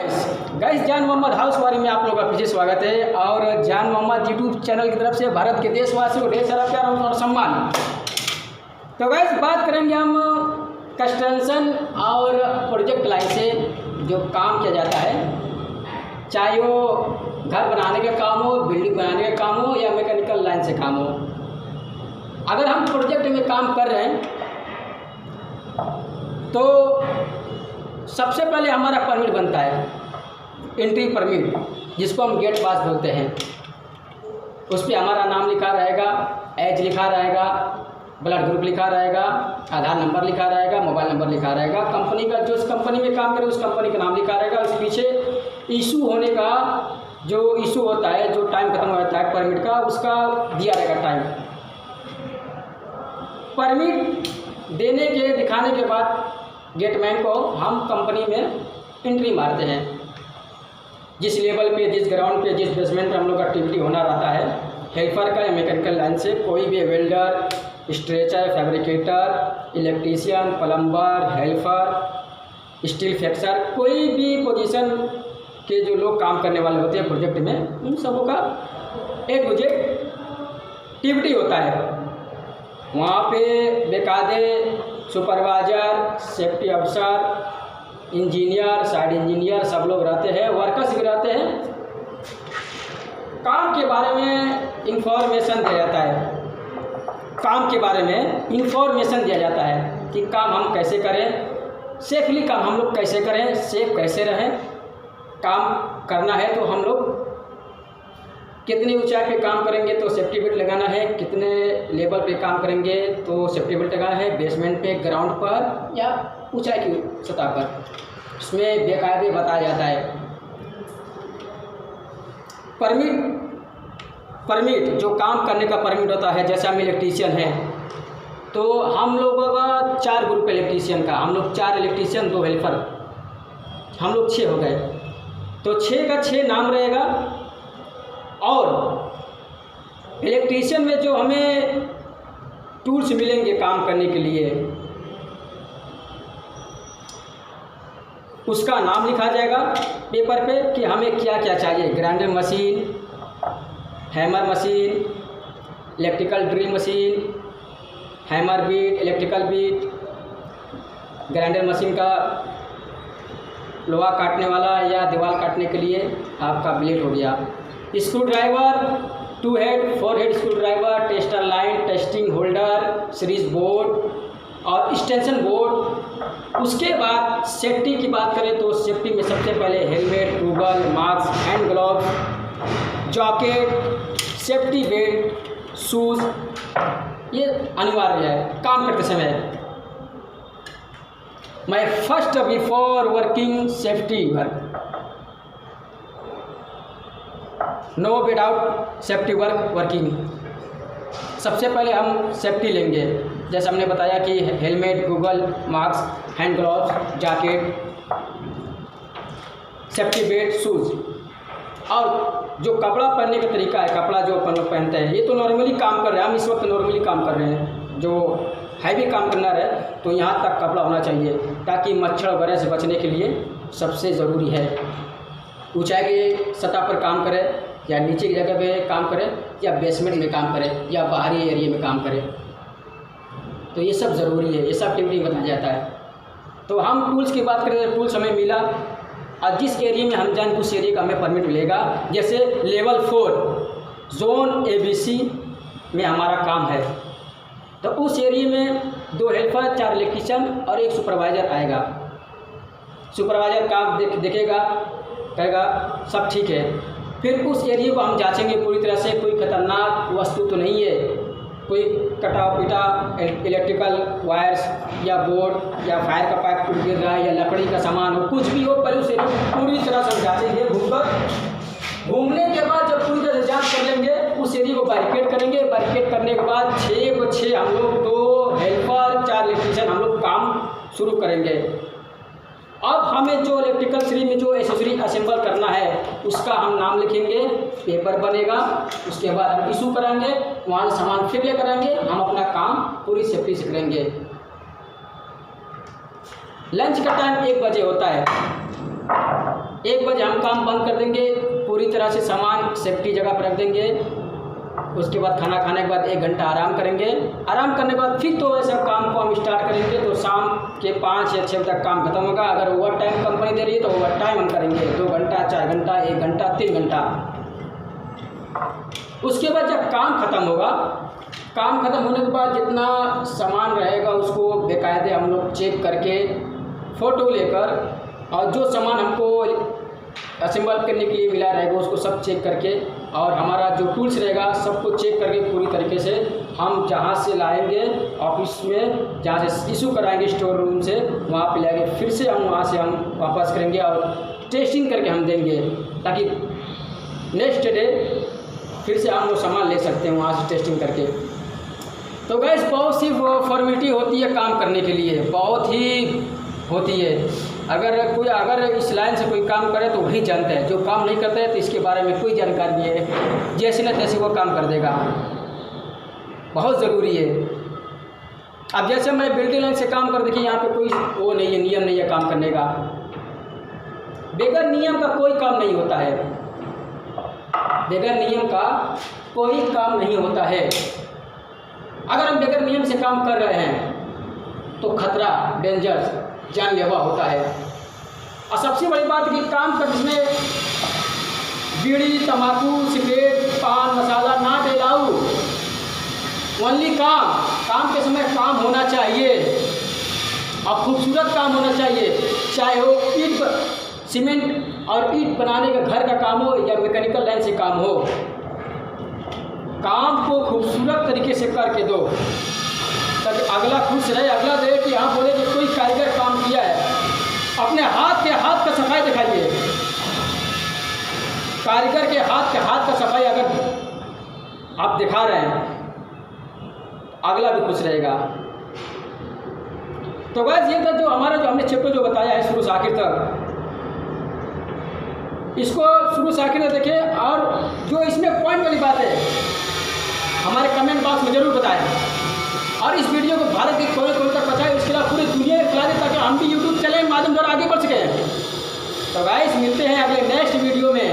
Guys जान Mohammad house वारी में आप लोगों का फिर से स्वागत है। और जान मोहम्मद यूट्यूब चैनल की तरफ से भारत के देशवासियों को ढेर सारा प्यार और सम्मान। तो गाइस बात करेंगे हम कंस्ट्रक्शन और प्रोजेक्ट लाइन से जो काम किया जाता है, चाहे वो घर बनाने का काम हो, बिल्डिंग बनाने का काम हो या मैकेनिकल लाइन से काम हो। अगर हम प्रोजेक्ट में काम कर रहे हैं तो सबसे पहले हमारा परमिट बनता है, एंट्री परमिट, जिसको हम गेट पास बोलते हैं। उस पर हमारा नाम लिखा रहेगा, एज लिखा रहेगा, ब्लड ग्रुप लिखा रहेगा, आधार नंबर लिखा रहेगा, मोबाइल नंबर लिखा रहेगा, कंपनी का जो उस कंपनी में काम करे उस कंपनी का नाम लिखा रहेगा। उस पीछे इशू होने का जो इशू होता है, जो टाइम खत्म हो जाता है परमिट का, उसका दिया रहेगा टाइम। परमिट देने के दिखाने के बाद गेटमैन को हम कंपनी में एंट्री मारते हैं। जिस लेवल पे, जिस ग्राउंड पे, जिस बेसमेंट पे हम लोग एक्टिविटी होना रहता है, हेल्पर का या मैकेनिकल लाइन से कोई भी welder, stretcher, fabricator, electrician, plumber, helper, steel fixer, कोई भी पोजीशन के जो लोग काम करने वाले होते हैं प्रोजेक्ट में, उन सबों का एक प्रोजेक्ट एक्टिविटी होता है। वहाँ पे बेकायदे सुपरवाइजर, सेफ्टी अफसर, इंजीनियर, साइड इंजीनियर सब लोग रहते हैं, वर्कर्स भी रहते हैं। काम के बारे में इंफॉर्मेशन दिया जाता है, काम के बारे में इंफॉर्मेशन दिया जाता है कि काम हम कैसे करें, सेफली काम हम लोग कैसे करें, सेफ कैसे रहें। काम करना है तो हम लोग कितनी ऊंचाई पे काम करेंगे तो सेफ्टी बेल्ट लगाना है, कितने लेवल पे काम करेंगे तो सेफ्टी बेल्ट लगाना है, बेसमेंट पे, ग्राउंड पर या ऊंचाई की सतह पर, इसमें बेकायदे बताया जाता है। परमिट जो काम करने का परमिट होता है, जैसे हम इलेक्ट्रीशियन हैं तो हम लोगों का 4 ग्रुप इलेक्ट्रीशियन का, हम लोग 4 इलेक्ट्रीशियन 2 हेल्पर, हम लोग 6 हो गए। तो 6 का 6 नाम रहेगा। और इलेक्ट्रीशियन में जो हमें टूल्स मिलेंगे काम करने के लिए, उसका नाम लिखा जाएगा पेपर पे कि हमें क्या क्या चाहिए। Grinder machine, hammer machine, electrical drill machine, hammer bit, electrical bit, grinder machine का लोहा काटने वाला या दीवार काटने के लिए आपका ब्लेड हो गया, screw driver, 2 head 4 head screw driver, tester line, testing holder, series board और एक्सटेंशन बोर्ड। उसके बाद सेफ्टी की बात करें तो सेफ्टी में सबसे पहले helmet, goggle, mask, hand gloves, jacket, safety belt, shoes, ये अनिवार्य है काम करते समय। My first before working safety work, no without safety working. सबसे पहले हम सेफ्टी लेंगे, जैसे हमने बताया कि helmet, goggle, mask, hand gloves, jacket, safety belt, shoes. और जो कपड़ा पहनने का तरीका है, कपड़ा जो अपन लोग पहनते हैं, ये तो नॉर्मली काम कर रहे हैं, हम इस वक्त नॉर्मली काम कर रहे हैं। जो हैवी काम करना रहे तो यहाँ तक कपड़ा होना चाहिए, ताकि मच्छर वगैरह से बचने के लिए सबसे ज़रूरी है। ऊंचाई की सतह पर काम करें या नीचे की जगह पे काम करें या बेसमेंट में काम करें या बाहरी एरिया में काम करें, तो ये सब ज़रूरी है, ये सब एक्टिविटी बताया जाता है। तो हम टूल्स की बात करें तो टूल्स हमें मिला, और जिस एरिया में हम जाएंगे उस एरिया का हमें परमिट मिलेगा। जैसे लेवल 4 जोन ABC में हमारा काम है तो उस एरिया में 2 हेल्पर, 4 इलेक्ट्रीशियन और 1 सुपरवाइज़र आएगा। सुपरवाइज़र काम देखेगा, कहेगा सब ठीक है, फिर उस एरिया को हम जांचेंगे पूरी तरह से, कोई खतरनाक वस्तु तो नहीं है, कोई कटा पिटा इलेक्ट्रिकल वायर्स या बोर्ड या फायर का पाइप टूट गिर रहा है या लकड़ी का सामान हो, कुछ भी हो, पहले उस एरिया को पूरी तरह से जांचेंगे। घूमने के बाद जब पूरी तरह से जांच कर लेंगे, उस एरिया को बैरिकेड करेंगे। बैरिकेड करने के बाद 6 को 6 हम लोग 2 हेल्पर, 4 इलेक्ट्रीशियन हम लोग काम शुरू करेंगे। अब हमें जो इलेक्ट्रिकल सीरी में जो एसेसरी असेंबल करना है उसका हम नाम लिखेंगे, पेपर बनेगा, उसके बाद हम इशू कराएंगे, वहाँ से सामान फिर लेकर आएंगे, हम अपना काम पूरी सेफ्टी से करेंगे। लंच का टाइम 1 बजे होता है। 1 बजे हम काम बंद कर देंगे, पूरी तरह से सामान सेफ्टी जगह पर रख देंगे। उसके बाद खाना खाने के बाद 1 घंटा आराम करेंगे। आराम करने के बाद फिर तो ऐसा काम को हम स्टार्ट करेंगे, तो शाम के 5 या 6 तक काम खत्म होगा। अगर ओवर टाइम कंपनी दे रही है तो ओवर टाइम हम करेंगे, 2 घंटा, 4 घंटा, 1 घंटा, 3 घंटा। उसके बाद जब काम खत्म होगा, काम खत्म होने के बाद जितना सामान रहेगा उसको बेकायदे हम लोग चेक करके फ़ोटो लेकर, और जो सामान हमको असेंबल करने के लिए मिला रहेगा उसको सब चेक करके, और हमारा जो टूल्स रहेगा सबको चेक करके पूरी तरीके से हम जहाँ से लाएंगे ऑफिस में, जहाँ से इशू कराएंगे स्टोर रूम से, वहाँ पे लाएंगे। फिर से हम वहाँ से हम वापस करेंगे और टेस्टिंग करके हम देंगे, ताकि नेक्स्ट डे फिर से हम वो सामान ले सकते हैं वहाँ से टेस्टिंग करके। तो गैस बहुत सी फॉर्मेलिटी होती है काम करने के लिए, बहुत ही होती है। अगर इस लाइन से कोई काम करे तो वही जानता है, जो काम नहीं करता है तो इसके बारे में कोई जानकारी नहीं है, जैसे न तैसे वो काम कर देगा। बहुत ज़रूरी है। अब जैसे मैं बिल्डिंग लाइन से काम कर, देखिए यहाँ पे कोई वो नहीं है, नियम नहीं है काम करने का। बगैर नियम का कोई काम नहीं होता है, बगैर नियम का कोई काम नहीं होता है। अगर हम बगैर नियम से काम कर रहे हैं तो खतरा, डेंजर, जानलेवा होता है। और सबसे बड़ी बात कि काम कर जिसमें बीड़ी, तंबाकू, सिगरेट, पान मसाला नॉट अलाउ, ओनली काम के समय काम होना चाहिए और खूबसूरत काम होना चाहिए। चाहे वो ईंट, सीमेंट और ईंट बनाने का घर का काम हो या मैकेनिकल लाइन से काम हो, काम को खूबसूरत तरीके से करके दो ताकि अगला खुश रहे, अगला दे कि हाँ बोले कि कोई कारीगर काम किया है। अपने हाथ का सफाई दिखाइए, कारीगर के हाथ का सफाई अगर आप दिखा रहे हैं, अगला भी खुश रहेगा। तो गाइस ये था जो हमने चैप्टर जो बताया है शुरू से आखिर तक, इसको शुरू से आखिर तक देखें। और जो इसमें पॉइंट वाली बात है हमारे कमेंट बॉक्स में जरूर बताएं, और इस वीडियो को भारत के कोने कोने तक पहुँचाएं, इसके अलावा पूरी दुनिया में फैला दें ताकि हम भी यूट्यूब चैनल के माध्यम द्वारा आगे बढ़ सकें। तो गाइस मिलते हैं अगले नेक्स्ट वीडियो में।